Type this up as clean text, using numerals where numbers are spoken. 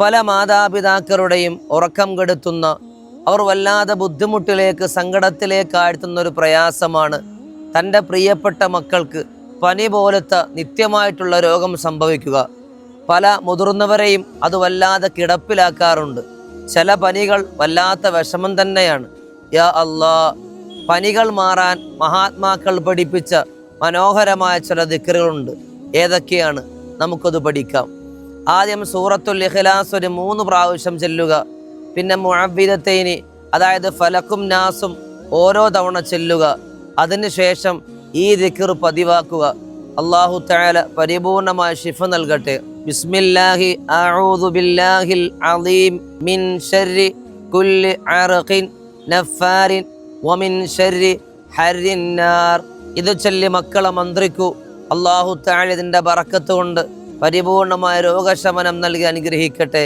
പല മാതാപിതാക്കളുടെയും ഉറക്കം കെടുത്തുന്ന, അവർ വല്ലാതെ ബുദ്ധിമുട്ടിലേക്ക് സങ്കടത്തിലേക്ക് ആഴ്ത്തുന്ന ഒരു പ്രയാസമാണ് തൻ്റെ പ്രിയപ്പെട്ട മക്കൾക്ക് പനി പോലത്തെ നിത്യമായിട്ടുള്ള രോഗം സംഭവിക്കുക. പല മുതിർന്നവരെയും അത് വല്ലാതെ കിടപ്പിലാക്കാറുണ്ട്. ചില പനികൾ വല്ലാത്ത വിഷമം തന്നെയാണ്. യാ അല്ലാ, പനികൾ മാറാൻ മഹാത്മാക്കൾ പഠിപ്പിച്ച മനോഹരമായ ചില ദിക്റുകളുണ്ട്. ഏതൊക്കെയാണ്? നമുക്കത് പഠിക്കാം. ആദ്യം സൂറത്തുൽ ഇഖ്ലാസ് ഒരു 3 പ്രാവശ്യം ചൊല്ലുക. പിന്നെ മുഅവ്വിദത്തൈനി, അതായത് ഫലക്കും നാസും ഓരോ തവണ ചൊല്ലുക. അതിനുശേഷം ഈ ദിക്ർ പതിവാക്കുക. അല്ലാഹു തആല പരിപൂർണമായ ശിഫ നൽകട്ടെ. ബിസ്മില്ലാഹി അഊദു ബില്ലാഹിൽ അളീം മിൻ ശർരി കുല്ലി അർഖിൻ നഫാരിൻ വമിൻ ശർരി ഹർരിൻ നാർ. ഇത് ചൊല്ലി മക്കളെ മന്ത്രിക്കൂ. അല്ലാഹു തആല ഇതിൻ്റെ ബറക്കത്ത് കൊണ്ട് പരിപൂർണമായ രോഗശമനം നൽകി അനുഗ്രഹിക്കട്ടെ.